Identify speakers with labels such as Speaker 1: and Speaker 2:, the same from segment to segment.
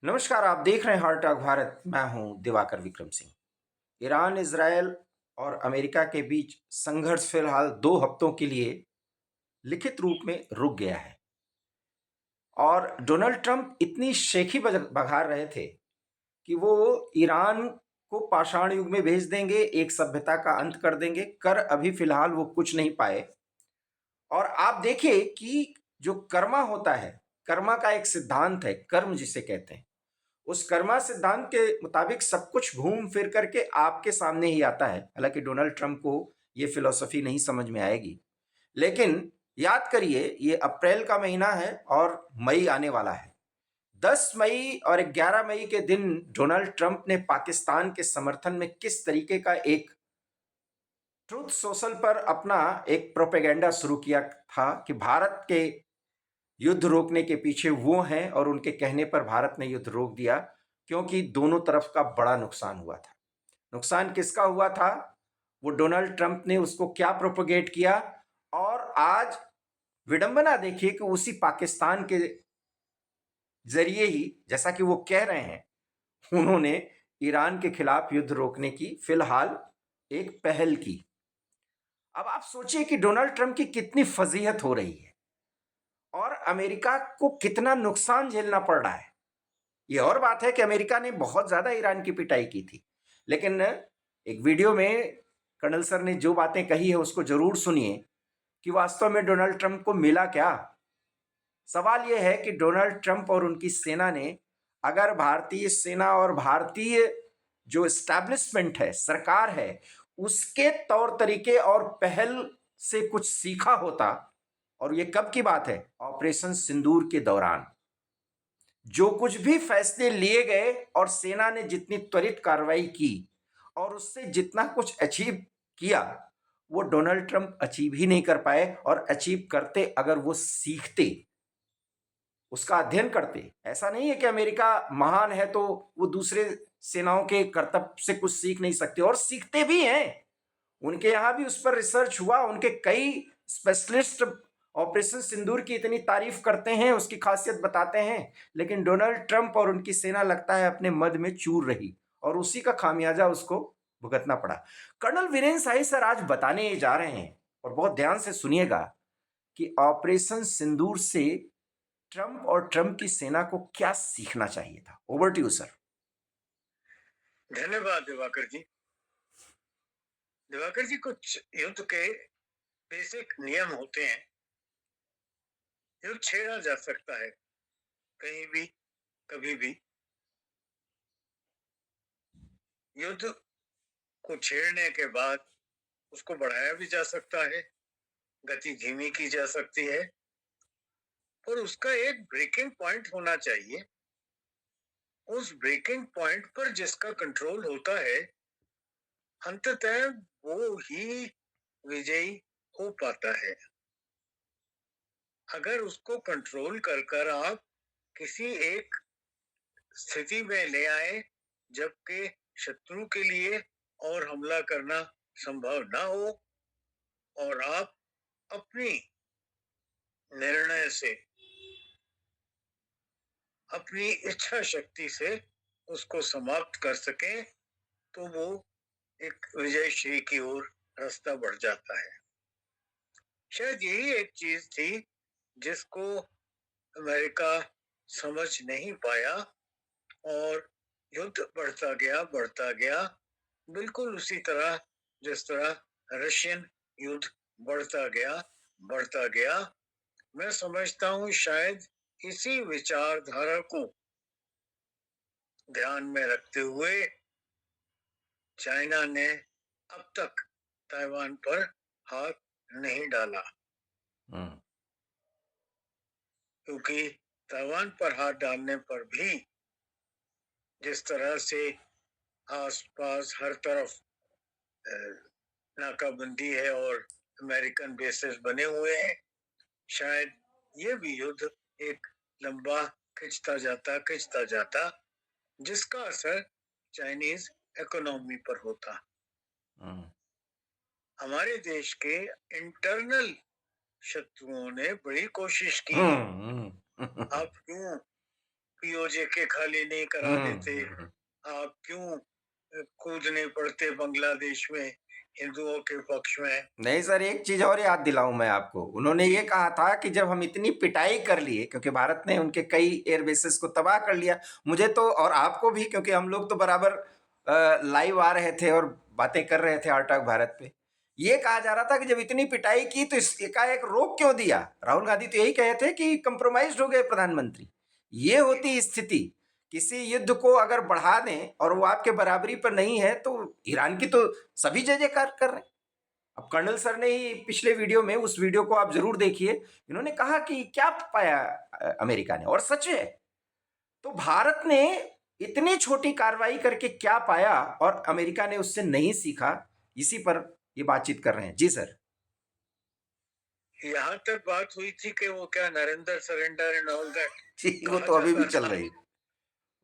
Speaker 1: नमस्कार, आप देख रहे हैं हार्ट टॉक भारत। मैं हूं दिवाकर विक्रम सिंह। ईरान, इजरायल और अमेरिका के बीच संघर्ष फिलहाल 2 हफ्तों के लिए लिखित रूप में रुक गया है और डोनाल्ड ट्रंप इतनी शेखी बघार रहे थे कि वो ईरान को पाषाण युग में भेज देंगे, एक सभ्यता का अंत कर देंगे। कर अभी फिलहाल वो कुछ नहीं पाए। और आप देखिए कि जो कर्मा होता है, कर्मा का एक सिद्धांत है, कर्म जिसे कहते हैं, उस कर्मा सिद्धांत के मुताबिक सब कुछ घूम फिर करके आपके सामने ही आता है। हालांकि डोनाल्ड ट्रंप को ये फिलॉसफी नहीं समझ में आएगी, लेकिन याद करिए, ये अप्रैल का महीना है और मई आने वाला है। 10 मई और 11 मई के दिन डोनाल्ड ट्रंप ने पाकिस्तान के समर्थन में किस तरीके का एक ट्रूथ सोशल पर अपना एक प्रोपेगेंडा शुरू किया था कि भारत के युद्ध रोकने के पीछे वो हैं, और उनके कहने पर भारत ने युद्ध रोक दिया, क्योंकि दोनों तरफ का बड़ा नुकसान हुआ था। नुकसान किसका हुआ था? वो डोनाल्ड ट्रंप ने उसको क्या प्रोपोगेट किया। और आज विडंबना देखिए कि उसी पाकिस्तान के जरिए ही, जैसा कि वो कह रहे हैं, उन्होंने ईरान के खिलाफ युद्ध रोकने की फिलहाल एक पहल की। अब आप सोचिए कि डोनाल्ड ट्रंप की कितनी फजीहत हो रही है और अमेरिका को कितना नुकसान झेलना पड़ रहा है। ये और बात है कि अमेरिका ने बहुत ज्यादा ईरान की पिटाई की थी, लेकिन एक वीडियो में कर्नल सर ने जो बातें कही है उसको जरूर सुनिए कि वास्तव में डोनाल्ड ट्रंप को मिला क्या। सवाल यह है कि डोनाल्ड ट्रंप और उनकी सेना ने अगर भारतीय सेना और भारतीय जो एस्टैब्लिशमेंट है, सरकार है, उसके तौर तरीके और पहल से कुछ सीखा होता। और ये कब की बात है? ऑपरेशन सिंदूर के दौरान जो कुछ भी फैसले लिए गए और सेना ने जितनी त्वरित कार्रवाई की और उससे जितना कुछ अचीव किया, वो डोनाल्ड ट्रंप अचीव ही नहीं कर पाए। और अचीव करते अगर वो सीखते, उसका अध्ययन करते। ऐसा नहीं है कि अमेरिका महान है तो वो दूसरे सेनाओं के कर्तव्य से कुछ सीख नहीं सकते, और सीखते भी हैं। उनके यहां भी उस पर रिसर्च हुआ। उनके कई स्पेशलिस्ट ऑपरेशन सिंदूर की इतनी तारीफ करते हैं, उसकी खासियत बताते हैं, लेकिन डोनाल्ड ट्रंप और उनकी सेना लगता है अपने मद में चूर रही, और उसी का खामियाजा उसको भुगतना पड़ा। कर्नल वीरेंद्र शाही सर आज बताने जा रहे हैं, और बहुत ध्यान से सुनिएगा, कि ऑपरेशन सिंदूर से ट्रंप और ट्रंप की सेना को क्या सीखना चाहिए था। Over to you sir.
Speaker 2: धन्यवाद दिवाकर जी। दिवाकर जी, कुछ युद्ध के बेसिक नियम होते हैं। युद्ध छेड़ा जा सकता है कहीं भी, कभी भी। युद्ध को छेड़ने के बाद उसको बढ़ाया भी जा सकता है, गति धीमी की जा सकती है, और उसका एक ब्रेकिंग पॉइंट होना चाहिए। उस ब्रेकिंग पॉइंट पर जिसका कंट्रोल होता है, अंततः वो ही विजयी हो पाता है। अगर उसको कंट्रोल कर कर आप किसी एक स्थिति में ले आए जबकि शत्रु के लिए और हमला करना संभव ना हो, और आप अपनी निर्णय से, अपनी इच्छा शक्ति से उसको समाप्त कर सकें, तो वो एक विजयश्री की ओर रास्ता बढ़ जाता है। शायद यही एक चीज थी जिसको अमेरिका समझ नहीं पाया, और युद्ध बढ़ता गया, बिल्कुल उसी तरह जिस तरह रशियन युद्ध बढ़ता गया। मैं समझता हूँ शायद इसी विचारधारा को ध्यान में रखते हुए चाइना ने अब तक ताइवान पर हाथ नहीं डाला, क्योंकि ताइवान पर हाथ डालने पर भी जिस तरह से आसपास हर तरफ नाकाबंदी है और अमेरिकन बेसेस बने हुए हैं, शायद ये भी युद्ध एक लंबा खिंचता जाता, जिसका असर चाइनीज इकोनॉमी पर होता। हमारे देश के इंटरनल शत्रुओं ने बड़ी कोशिश की। आप क्यों पीओजे के खाली नहीं करा देते,
Speaker 1: हम्म।
Speaker 2: आप क्यों कूद नहीं पड़ते बांग्लादेश में हिंदुओं के पक्ष में।
Speaker 1: नहीं सर, एक चीज और याद दिलाऊं मैं आपको, उन्होंने
Speaker 2: जी
Speaker 1: ये कहा था कि जब हम इतनी पिटाई कर लिए, क्योंकि भारत ने उनके कई एयर बेसेस को तबाह कर लिया, मुझे तो और आपको भी, क्योंकि हम लोग तो बराबर लाइव आ रहे थे और बातें कर रहे थे आर्टॉक भारत पे, ये कहा जा रहा था कि जब इतनी पिटाई की तो इस एकाएक रोक क्यों दिया। राहुल गांधी तो यही कहे थे कि कंप्रोमाइज हो गए प्रधानमंत्री। ये होती स्थिति, किसी युद्ध को अगर बढ़ा दें और वो आपके बराबरी पर नहीं है, तो ईरान की तो सभी जय जयकार कर रहे हैं। अब कर्नल सर ने ही पिछले वीडियो में, उस वीडियो को आप जरूर देखिए, इन्होंने कहा कि क्या पाया अमेरिका ने, और सच है। तो भारत ने इतनी छोटी कार्रवाई करके क्या पाया और अमेरिका ने उससे नहीं सीखा, इसी पर ये बातचीत कर रहे हैं। जी सर।
Speaker 2: यहाँ तक बात हुई थी कि वो क्या Narendra surrender and all that
Speaker 1: जी, वो
Speaker 2: कहा
Speaker 1: तो अभी भी
Speaker 2: जाता
Speaker 1: चल
Speaker 2: था।
Speaker 1: रही है,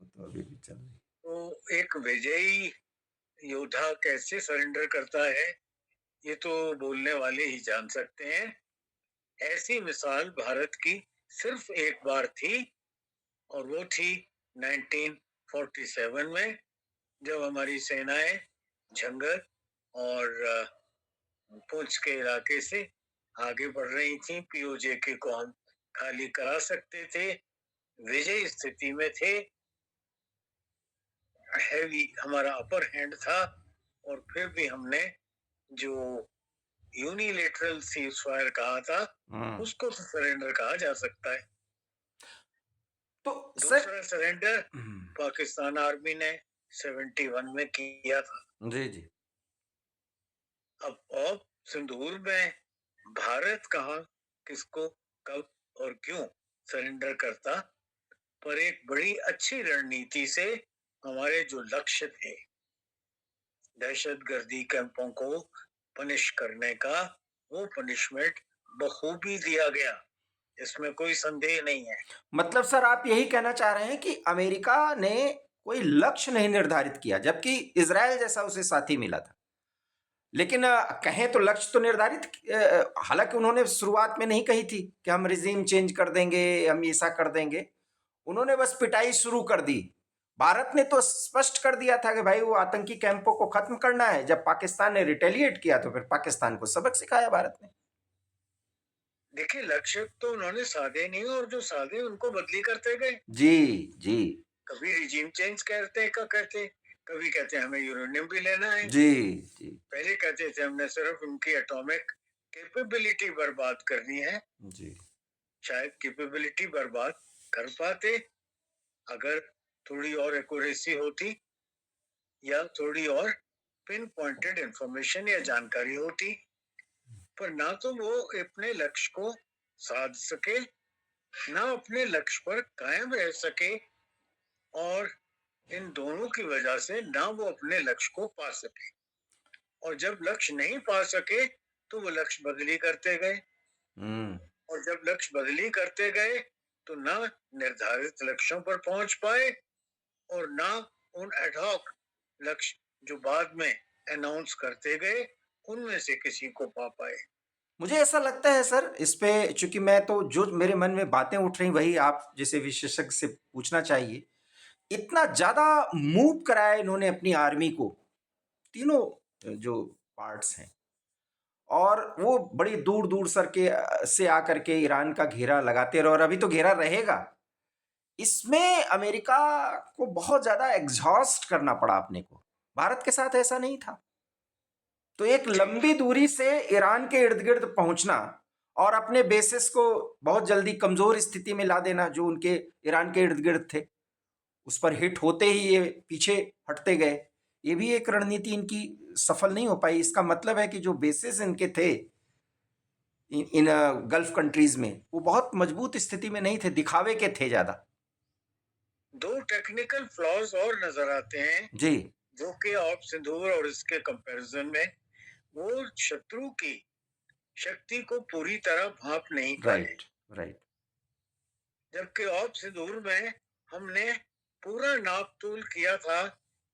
Speaker 1: वो तो अभी भी चल रही है।
Speaker 2: तो एक विजयी योद्धा कैसे सरेंडर करता है, ये तो बोलने वाले ही जान सकते हैं। ऐसी मिसाल भारत की सिर्फ एक बार थी, और वो थी 1947 में, जब हमारी सेनाएं झंगर और पुंछ के इलाके से आगे बढ़ रही थी। पीओजे के को हम खाली करा सकते थे, विजयी स्थिति में थे, हैवी हमारा अपर हैंड था, और फिर भी हमने जो यूनिलेटरल सीज फायर कहा था, उसको तो सरेंडर कहा जा सकता है।
Speaker 1: तो सर,
Speaker 2: दूसरा सरेंडर पाकिस्तान आर्मी ने 71 में किया था।
Speaker 1: जी जी।
Speaker 2: अब सिंदूर में भारत कहाँ, किसको, कब और क्यों सरेंडर करता, पर एक बड़ी अच्छी रणनीति से हमारे जो लक्ष्य थे, दहशतगर्दी कैंपों को पनिश करने का, वो पनिशमेंट बखूबी दिया गया, इसमें कोई संदेह नहीं है।
Speaker 1: मतलब सर, आप यही कहना चाह रहे हैं कि अमेरिका ने कोई लक्ष्य नहीं निर्धारित किया, जबकि इजराइल जैसा उसे साथी मिला था। लेकिन कहें तो लक्ष्य तो निर्धारित, हालांकि उन्होंने शुरुआत में नहीं कही थी कि हम रिजीम चेंज कर देंगे, हम ऐसा कर देंगे। उन्होंने बस पिटाई शुरू कर दी। भारत ने तो स्पष्ट कर दिया था कि भाई वो आतंकी कैंपों को खत्म करना है। जब पाकिस्तान ने रिटेलिएट किया तो फिर पाकिस्तान को सबक सिखाया भारत ने।
Speaker 2: देखिए, लक्ष्य तो उन्होंने साधे नहीं, और जो साधे उनको बदली करते गए।
Speaker 1: जी जी।
Speaker 2: कभी रिजीम चेंज कहते, कभी कहते हमें यूरेनियम भी लेना है।
Speaker 1: जी जी।
Speaker 2: पहले कहते थे हमने सिर्फ उनकी एटॉमिक कैपेबिलिटी बर्बाद करनी है।
Speaker 1: जी।
Speaker 2: शायद कैपेबिलिटी बर्बाद कर पाते अगर थोड़ी और एक्यूरेसी होती, या थोड़ी और पिन पॉइंटेड इंफॉर्मेशन या जानकारी होती, पर ना तो वो अपने लक्ष्य को साध सके, ना अपने लक्ष्य पर कायम रह सके, और इन दोनों की वजह से ना वो अपने लक्ष्य को पा सके। और जब लक्ष्य नहीं पा सके तो वो लक्ष्य बदली करते गए, और जब लक्ष्य बदली करते गए तो ना निर्धारित लक्ष्यों पर पहुंच पाए, और ना उन एडहॉक लक्ष्य जो बाद में अनाउंस करते गए, उनमें से किसी को पा पाए।
Speaker 1: मुझे ऐसा लगता है सर, इस पे चूंकि मैं तो, जो मेरे मन में बातें उठ रही वही आप जैसे विशेषज्ञ से पूछना चाहिए। इतना ज्यादा मूव कराया इन्होंने अपनी आर्मी को, तीनों जो पार्ट्स हैं, और वो बड़ी दूर दूर सर के से आकर के ईरान का घेरा लगाते रहे, और अभी तो घेरा रहेगा। इसमें अमेरिका को बहुत ज्यादा एग्जॉस्ट करना पड़ा अपने को। भारत के साथ ऐसा नहीं था। तो एक लंबी दूरी से ईरान के इर्द गिर्द पहुंचना और अपने बेसिस को बहुत जल्दी कमजोर स्थिति में ला देना, जो उनके ईरान के इर्द गिर्द थे, उस पर हिट होते ही ये पीछे हटते गए। ये भी एक रणनीति इनकी सफल नहीं हो पाई। इसका मतलब है कि जो बेसिस इनके थे इन गल्फ कंट्रीज में, वो बहुत मजबूत स्थिति में नहीं थे, दिखावे के थे ज्यादा।
Speaker 2: दो टेक्निकल फ्लॉज और नजर आते हैं
Speaker 1: जी।
Speaker 2: जो कि ऑप सिंदूर और इसके कंपैरिजन में वो शत्रु की शक्ति को पूरी तरह भांप नहीं पाए।
Speaker 1: Right right.
Speaker 2: जबकि ऑप सिंदूर में हमने पूरा नाप तोल किया था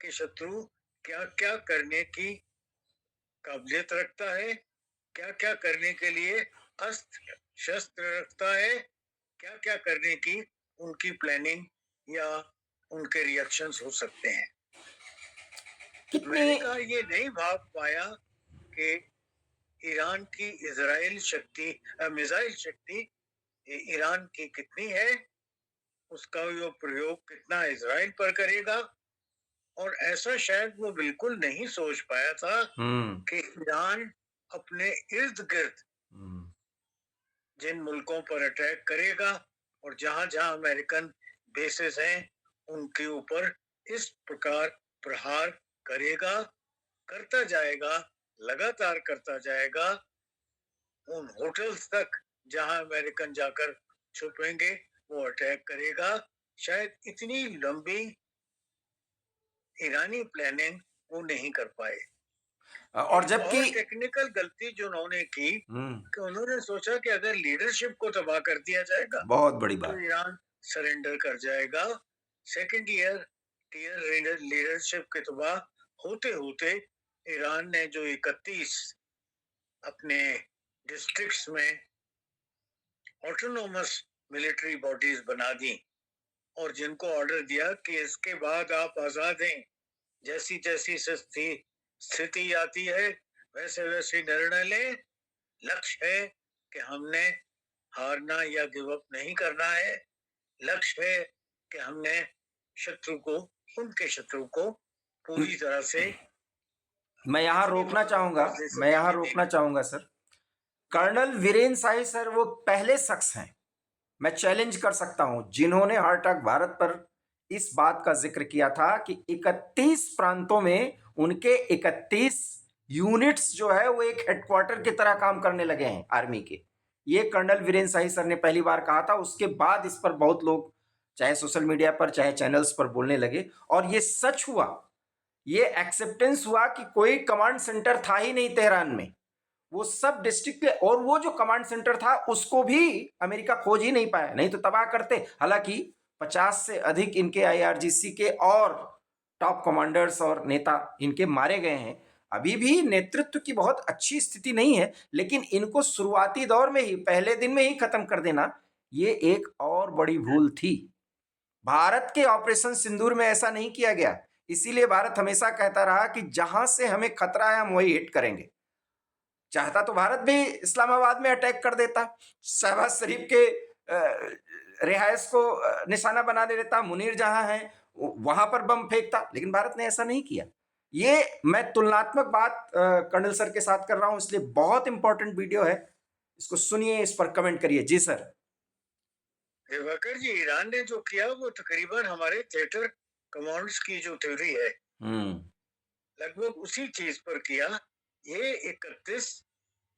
Speaker 2: कि शत्रु क्या क्या करने की काबिलियत रखता है, क्या क्या करने के लिए अस्त्र शस्त्र रखता है, क्या क्या करने की उनकी प्लानिंग या उनके रिएक्शंस हो सकते हैं।
Speaker 1: कितनी
Speaker 2: अमेरिका ये नहीं भाप पाया कि ईरान की इजराइल शक्ति मिसाइल शक्ति ईरान की कितनी है, उसका वो प्रयोग कितना इजराइल पर करेगा, और ऐसा शायद वो बिल्कुल नहीं सोच पाया था
Speaker 1: हम्म
Speaker 2: कि ईरान अपने इर्द गिर्द
Speaker 1: हम्म
Speaker 2: जिन मुल्कों पर अटैक करेगा और जहां जहां अमेरिकन बेसेस हैं उनके ऊपर इस प्रकार प्रहार करेगा, करता जाएगा, लगातार करता जाएगा। उन होटल्स तक जहां अमेरिकन जाकर छुपेंगे वो अटैक करेगा। शायद इतनी लंबी ईरानी प्लानिंग वो नहीं कर पाए।
Speaker 1: और
Speaker 2: एक
Speaker 1: जबकि
Speaker 2: और टेक्निकल गलती जो उन्होंने की
Speaker 1: हम्म
Speaker 2: कि उन्होंने सोचा कि अगर लीडरशिप को तबाह कर दिया जाएगा
Speaker 1: बहुत बड़ी
Speaker 2: तो
Speaker 1: बात।
Speaker 2: ईरान सरेंडर कर जाएगा। सेकंड ईयर टीयर लीडरशिप के तबाह होते होते ईरान ने जो 31 अपने डिस्ट्रिक्ट्स में ऑटोनोमस मिलिट्री बॉडीज बना दी और जिनको ऑर्डर दिया कि इसके बाद आप आजाद हैं, जैसी जैसी स्थिति आती है वैसे वैसे निर्णय लें। लक्ष्य है कि हमने हारना या गिव अप नहीं करना है। लक्ष्य है कि हमने शत्रु को उनके शत्रु को पूरी तरह से
Speaker 1: मैं यहाँ
Speaker 2: जितनी
Speaker 1: रोकना
Speaker 2: बर्बाद
Speaker 1: चाहूंगा
Speaker 2: कर दे
Speaker 1: मैं यहाँ
Speaker 2: सकेंगे
Speaker 1: रोकना
Speaker 2: देंगे।
Speaker 1: चाहूंगा सर। कर्नल वीरेन शाही सर वो पहले शख्स हैं, मैं चैलेंज कर सकता हूं, जिन्होंने हार्ट अटैक भारत पर इस बात का जिक्र किया था कि 31 प्रांतों में उनके 31 यूनिट्स जो है वो एक हेडक्वार्टर की तरह काम करने लगे हैं आर्मी के। ये कर्नल वीरेंद्र शाही सर ने पहली बार कहा था। उसके बाद इस पर बहुत लोग चाहे सोशल मीडिया पर चाहे चैनल्स पर बोलने लगे, और ये सच हुआ। ये एक्सेप्टेंस हुआ कि कोई कमांड सेंटर था ही नहीं तेहरान में, वो सब डिस्ट्रिक्ट पे, और वो जो कमांड सेंटर था उसको भी अमेरिका खोज ही नहीं पाया, नहीं तो तबाह करते। हालांकि 50 से अधिक इनके आईआरजीसी के और टॉप कमांडर्स और नेता इनके मारे गए हैं। अभी भी नेतृत्व की बहुत अच्छी स्थिति नहीं है, लेकिन इनको शुरुआती दौर में ही पहले दिन में ही खत्म कर देना ये एक और बड़ी भूल थी। भारत के ऑपरेशन सिंदूर में ऐसा नहीं किया गया, इसीलिए भारत हमेशा कहता रहा कि जहां से हमें खतरा है हम वही हिट करेंगे। चाहता तो भारत भी इस्लामाबाद में अटैक कर देता, शहबाज शरीफ के रिहायश को निशाना बना दे देता, मुनीर जहां है वहां पर बम फेंकता, लेकिन भारत ने ऐसा नहीं किया। ये मैं तुलनात्मक बात कर्नल सर के साथ कर रहा हूं, इसलिए बहुत इंपॉर्टेंट वीडियो है, इसको सुनिए, इस पर कमेंट करिए। जी सर।
Speaker 2: दिवाकर जी, ईरान ने जो किया वो तकरीबन हमारे थिएटर कमांड्स की जो थ्योरी है लगभग उसी चीज पर किया। ये 31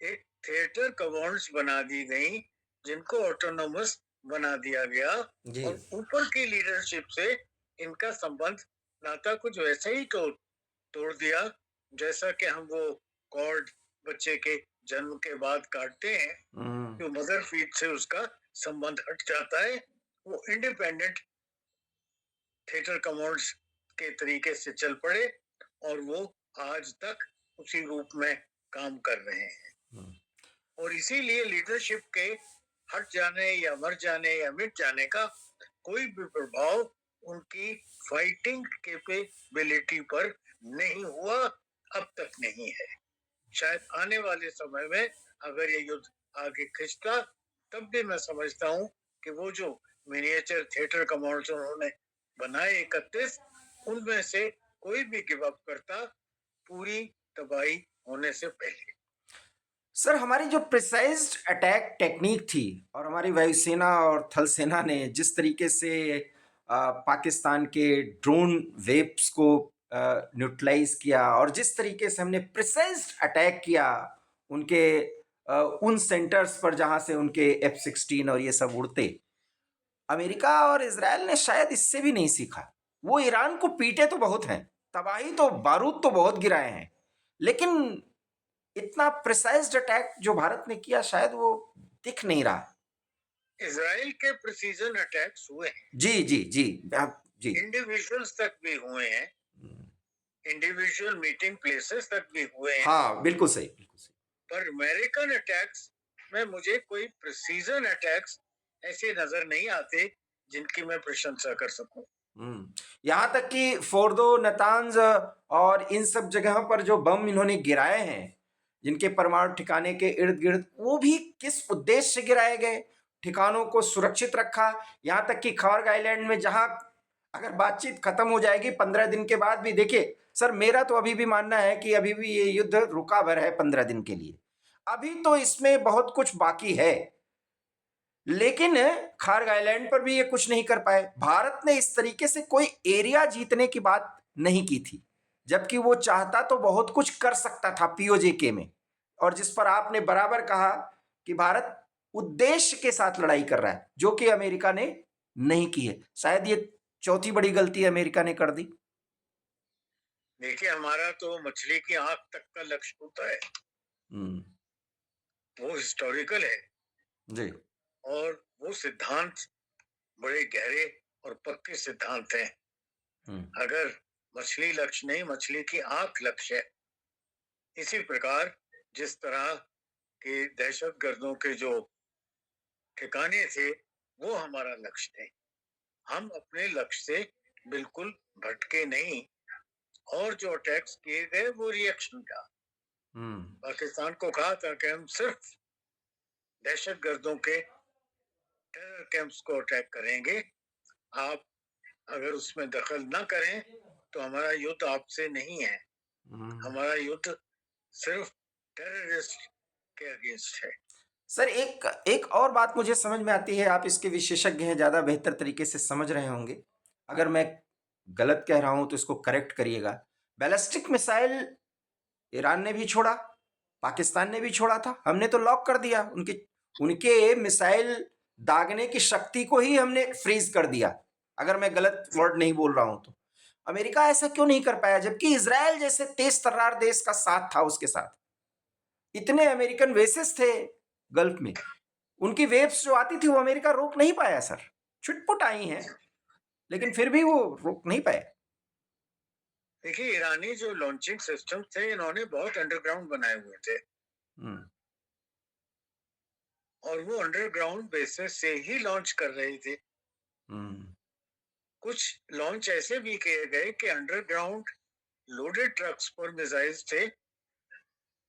Speaker 2: एक थिएटर कमांड्स बना दी गई जिनको ऑटोनोमस बना दिया गया,
Speaker 1: जी।
Speaker 2: और ऊपर की लीडरशिप से इनका संबंध नाता कुछ वैसे ही तोड़ दिया जैसा कि हम वो कॉर्ड बच्चे के जन्म के बाद काटते हैं, जो मदर फीड से उसका संबंध हट जाता है। वो इंडिपेंडेंट थिएटर कमांड्स के तरीके से चल पड़े और वो आज तक उसी रूप में काम कर रहे हैं। और इसीलिए लीडरशिप के हट जाने या मर जाने या मिट जाने का कोई भी प्रभाव उनकी फाइटिंग कैपेबिलिटी पर नहीं हुआ, अब तक नहीं है। शायद आने वाले समय में अगर ये युद्ध आगे खिंचता तब भी मैं समझता हूँ कि वो जो मिनिएचर थिएटर कमांड्स उन्होंने बनाए 31, उनमें से कोई भी गिव अप करता पूरी तबाही होने से पहले।
Speaker 1: सर, हमारी जो प्रिसाइज्ड अटैक टेक्निक थी और हमारी वायुसेना और थल सेना ने जिस तरीके से पाकिस्तान के ड्रोन वेव्स को न्यूट्रलाइज किया, और जिस तरीके से हमने प्रिसाइज्ड अटैक किया उनके उन सेंटर्स पर जहां से उनके F-16 और ये सब उड़ते, अमेरिका और इजराइल ने शायद इससे भी नहीं सीखा। वो ईरान को पीटे तो बहुत हैं, तबाही तो बारूद तो बहुत गिराए हैं, लेकिन इतना प्रिसाइज्ड अटैक जो भारत ने किया शायद वो दिख नहीं रहा।
Speaker 2: इजराइल के प्रिसीजन अटैक्स हुए हैं,
Speaker 1: जी जी जी जी।
Speaker 2: इंडिविजुअल्स तक भी हुए हैं, इंडिविजुअल मीटिंग प्लेसेस तक भी हुए हैं।
Speaker 1: हाँ, बिल्कुल सही, बिल्कुल सही।
Speaker 2: पर अमेरिकन अटैक्स में मुझे कोई प्रिसीजन अटैक्स ऐसे नजर नहीं आते जिनकी मैं प्रशंसा कर सकूं।
Speaker 1: यहाँ तक कि फोर्दो, नतांज और इन सब जगहों पर जो बम इन्होंने गिराए हैं, जिनके परमाणु ठिकाने के इर्द गिर्द, वो भी किस उद्देश्य से गिराए गए? ठिकानों को सुरक्षित रखा। यहाँ तक कि खॉर्ग आइलैंड में जहां अगर बातचीत खत्म हो जाएगी 15 दिन के बाद भी, देखिए सर, मेरा तो अभी भी मानना है कि अभी भी ये युद्ध रुका भर है 15 दिन के लिए। अभी तो इसमें बहुत कुछ बाकी है, लेकिन खार्ग आइलैंड पर भी ये कुछ नहीं कर पाए। भारत ने इस तरीके से कोई एरिया जीतने की बात नहीं की थी, जबकि वो चाहता तो बहुत कुछ कर सकता था पीओजेके में, और जिस पर आपने बराबर कहा कि भारत उद्देश्य के साथ लड़ाई कर रहा है, जो कि अमेरिका ने नहीं की है। शायद ये चौथी बड़ी गलती अमेरिका ने कर दी।
Speaker 2: देखिए, हमारा तो मछली की आंख तक का लक्ष्य होता है, वो हिस्टोरिकल है
Speaker 1: जी।
Speaker 2: और वो सिद्धांत बड़े गहरे और पक्के सिद्धांत हैं। अगर मछली लक्ष्य नहीं, मछली की आंख लक्ष्य है। इसी प्रकार जिस तरह के दहशतगर्दों के जो ठिकाने थे, वो हमारा लक्ष्य थे। हम अपने लक्ष्य से बिल्कुल भटके नहीं, और जो अटैक्स किए गए वो रिएक्शन था। पाकिस्तान को कहा था कि हम सिर्फ दहशतगर्दों के टेरर कैंप्स को अटैक करेंगे, आप अगर उसमें दखल न करें तो हमारा युद्ध आपसे नहीं है, हमारा युद्ध सिर्फ टेररिस्ट के अगेंस्ट है।
Speaker 1: सर, एक और बात मुझे समझ में आती है, आप इसके विशेषज्ञ हैं, ज्यादा बेहतर तरीके से समझ रहे होंगे। अगर मैं गलत कह रहा हूं तो इसको करेक्ट करिएगा। बैलिस्टिक मिसाइल ईरान ने भी छोड़ा, पाकिस्तान ने भी छोड़ा था, हमने तो लॉक कर दिया। उनके मिसाइल दागने की शक्ति को ही हमने फ्रीज कर दिया, अगर मैं गलत वर्ड नहीं बोल रहा हूं तो। अमेरिका ऐसा क्यों नहीं कर पाया, जबकि इजराइल जैसे तेज तर्रार देश का साथ था उसके साथ? इतने अमेरिकन बेसेस थे गल्फ में, उनकी वेव्स जो आती थी वो अमेरिका रोक नहीं पाया सर। छुटपुट आई हैं, लेकिन फिर भी वो रोक नहीं पाए।
Speaker 2: देखिए, ईरानी जो लॉन्चिंग सिस्टम थे, इन्होंने बहुत अंडरग्राउंड बनाए हुए थे, और वो अंडरग्राउंड बेसिस से ही लॉन्च कर रहे थे। कुछ लॉन्च ऐसे भी किए गए कि अंडरग्राउंड लोडेड ट्रक्स पर मिसाइल्स थे,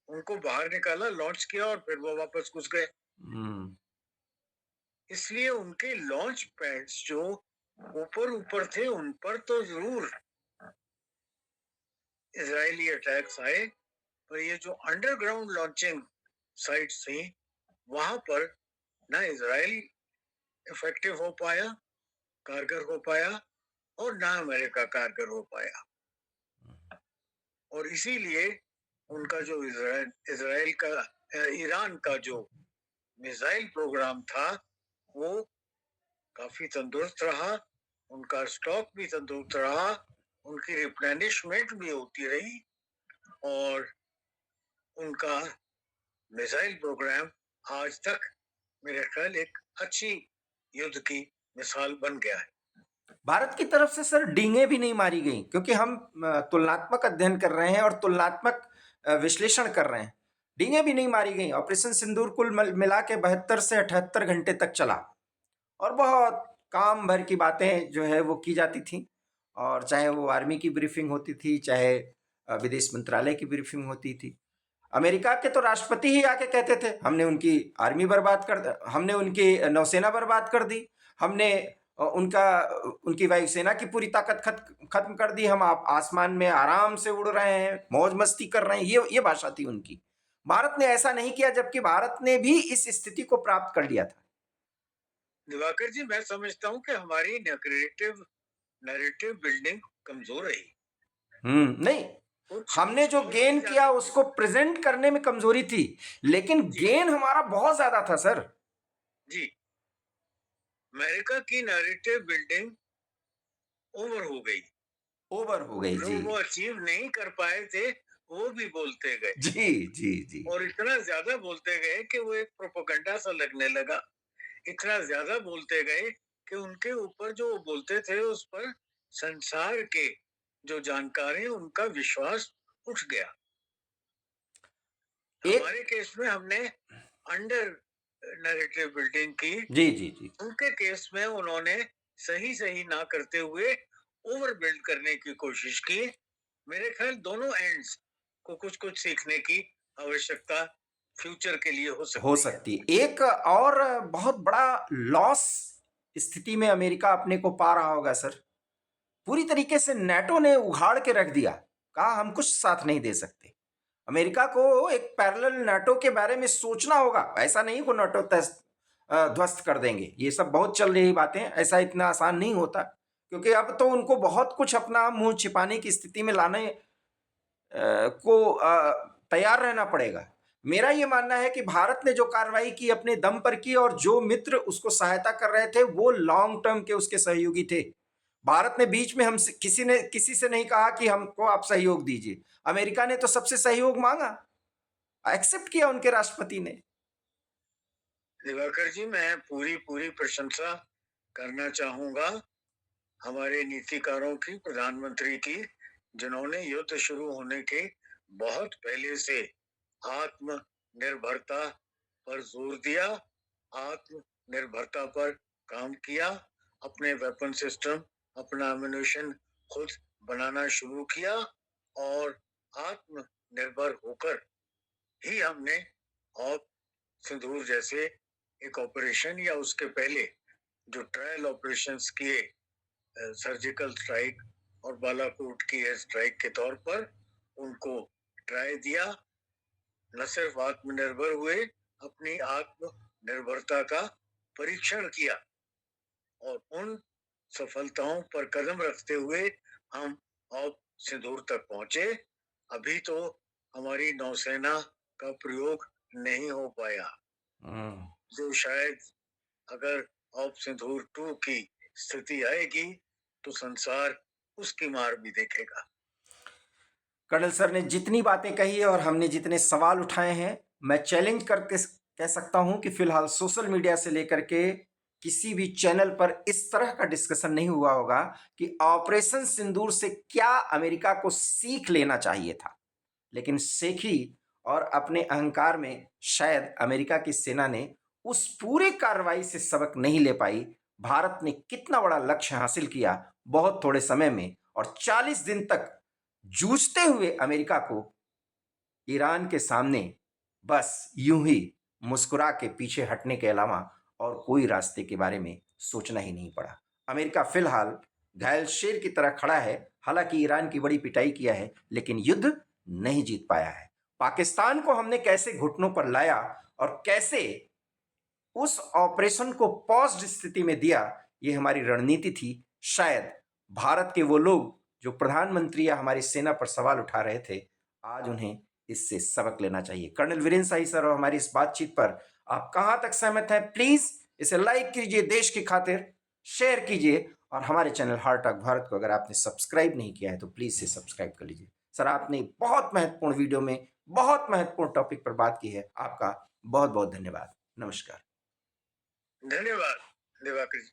Speaker 2: उनको बाहर निकाला, लॉन्च किया और फिर वो वापस घुस गए। इसलिए उनके लॉन्च पैड्स जो ऊपर ऊपर थे, उन पर तो जरूर इजरायली अटैक्स आए, पर ये जो अंडरग्राउंड लॉन्चिंग साइट्स थी, वहां पर ना इजराइल इफेक्टिव हो पाया, कारगर हो पाया, और ना अमेरिका कारगर हो पाया। और इसीलिए उनका जो इजराइल का ईरान का जो मिसाइल प्रोग्राम था, वो काफी तंदुरुस्त रहा, उनका स्टॉक भी तंदुरुस्त रहा, उनकी रिप्लेनिशमेंट भी होती रही, और उनका मिसाइल प्रोग्राम आज तक मेरे ख्याल एक अच्छी युद्ध की मिसाल बन गया है।
Speaker 1: भारत की तरफ से सर डींगे भी नहीं मारी गई, क्योंकि हम तुलनात्मक अध्ययन कर रहे हैं और तुलनात्मक विश्लेषण कर रहे हैं। डींगे भी नहीं मारी गई। ऑपरेशन सिंदूर कुल मिला के 72 से 78 घंटे तक चला, और बहुत काम भर की बातें जो है वो की जाती थी, और चाहे वो आर्मी की ब्रीफिंग होती थी, चाहे विदेश मंत्रालय की ब्रीफिंग होती थी। अमेरिका के तो राष्ट्रपति ही आके कहते थे हमने उनकी आर्मी बर्बाद कर, हमने उनकी नौसेना बर्बाद कर दी, हमने उनकी वायुसेना की पूरी ताकत खत्म कर दी, हम आप आसमान में आराम से उड़ रहे हैं, मौज मस्ती कर रहे हैं। ये भाषा थी उनकी। भारत ने ऐसा नहीं किया, जबकि भारत ने भी इस स्थिति को प्राप्त कर लिया था।
Speaker 2: दिवाकर जी, मैं समझता हूं कि हमारी नैरेटिव बिल्डिंग कमजोर रही।
Speaker 1: नहीं, हमने जो गेन किया उसको प्रेजेंट करने में कमजोरी थी, लेकिन गेन हमारा बहुत ज्यादा था सर।
Speaker 2: जी, अमेरिका की नैरेटिव बिल्डिंग ओवर हो गई
Speaker 1: जी।
Speaker 2: वो अचीव नहीं कर पाए थे, वो भी बोलते गए।
Speaker 1: जी जी जी।
Speaker 2: और इतना ज्यादा बोलते गए कि वो एक प्रोपेगेंडा सा लगने लगा। इतना ज्यादा बोलते गए कि उनके ऊपर जो बोलते थे उस पर संसार के जो जानकार हैं उनका विश्वास उठ गया। हमारे केस में हमने अंडर नैरेटिव बिल्डिंग की।
Speaker 1: जी जी जी।
Speaker 2: उनके केस में उन्होंने सही सही ना करते हुए ओवर बिल्ड करने की कोशिश की। मेरे ख्याल दोनों एंड्स को कुछ कुछ सीखने की आवश्यकता फ्यूचर के लिए हो
Speaker 1: हो
Speaker 2: सकती है।
Speaker 1: सकती है। एक और बहुत बड़ा लॉस स्थिति में अमेरिका अपने को पा रहा होगा सर। पूरी तरीके से नाटो ने उघाड़ के रख दिया, कहा हम कुछ साथ नहीं दे सकते। अमेरिका को एक पैरेलल नाटो के बारे में सोचना होगा। ऐसा नहीं को नाटो ध्वस्त कर देंगे, ये सब बहुत चल रही बातें, ऐसा इतना आसान नहीं होता, क्योंकि अब तो उनको बहुत कुछ अपना मुंह छिपाने की स्थिति में लाने तैयार रहना पड़ेगा। मेरा ये मानना है कि भारत ने जो कार्रवाई की अपने दम पर की, और जो मित्र उसको सहायता कर रहे थे वो लॉन्ग टर्म के उसके सहयोगी थे। भारत ने बीच में हमसे किसी से नहीं कहा कि हमको आप सहयोग दीजिए। अमेरिका ने तो सबसे सहयोग मांगा, एक्सेप्ट किया उनके राष्ट्रपति ने।
Speaker 2: दिवाकर जी, मैं पूरी पूरी प्रशंसा करना चाहूंगा हमारे नीतिकारों की, प्रधानमंत्री की, जिन्होंने युद्ध शुरू होने के बहुत पहले से आत्मनिर्भरता पर जोर दिया, आत्मनिर्भरता पर काम किया, अपने वेपन सिस्टम, अपना एम्युनिशन खुद बनाना शुरू किया, और आत्मनिर्भर होकर ही हमने ऑप सिंदूर जैसे एक ऑपरेशन, या उसके पहले जो ट्रायल ऑपरेशंस किए, सर्जिकल स्ट्राइक और बालाकोट की एयर स्ट्राइक के तौर पर, उनको ट्राई दिया। न सिर्फ आत्मनिर्भर हुए, अपनी आत्मनिर्भरता का परीक्षण किया, और उन सफलताओं पर कदम रखते हुए हम अब सिंदूर तक पहुंचे। अभी तो हमारी नौसेना का प्रयोग नहीं हो पाया, जो शायद अगर ऑप सिंदूर 2 की स्थिति आएगी तो संसार उसकी मार भी देखेगा।
Speaker 1: कर्नल सर ने जितनी बातें कही और हमने जितने सवाल उठाए हैं, मैं चैलेंज करके कह सकता हूं कि फिलहाल सोशल मीडिया से लेकर के किसी भी चैनल पर इस तरह का डिस्कशन नहीं हुआ होगा कि ऑपरेशन सिंदूर से क्या अमेरिका को सीख लेना चाहिए था। लेकिन सीखी, और अपने अहंकार में शायद अमेरिका की सेना ने उस पूरे कार्रवाई से सबक नहीं ले पाई। भारत ने कितना बड़ा लक्ष्य हासिल किया बहुत थोड़े समय में, और 40 दिन तक जूझते हुए अमेरिका को ईरान के सामने बस यूं ही मुस्कुरा के पीछे हटने के अलावा और कोई रास्ते के बारे में सोचना ही नहीं पड़ा। अमेरिका फिलहाल घायल शेर की तरह खड़ा है, हालांकि ईरान की बड़ी पिटाई किया है, लेकिन युद्ध नहीं जीत पाया है। पाकिस्तान को हमने कैसे घुटनों पर लाया और कैसे उस ऑपरेशन को पॉज्ड स्थिति में दिया, ये हमारी रणनीति थी। शायद भारत के वो लोग जो प्रधानमंत्री या हमारी सेना पर सवाल उठा रहे थे, आज उन्हें इससे सबक लेना चाहिए। कर्नल वीरेंद्र शाही सर और हमारी इस बातचीत पर आप कहां तक सहमत हैं? प्लीज इसे लाइक कीजिए, देश की खातिर शेयर कीजिए, और हमारे चैनल हार्ट ऑफ भारत को अगर आपने सब्सक्राइब नहीं किया है तो प्लीज से सब्सक्राइब कर लीजिए। सर, आपने बहुत महत्वपूर्ण वीडियो में बहुत महत्वपूर्ण टॉपिक पर बात की है। आपका बहुत बहुत धन्यवाद। नमस्कार।
Speaker 2: धन्यवाद दिवाकर जी।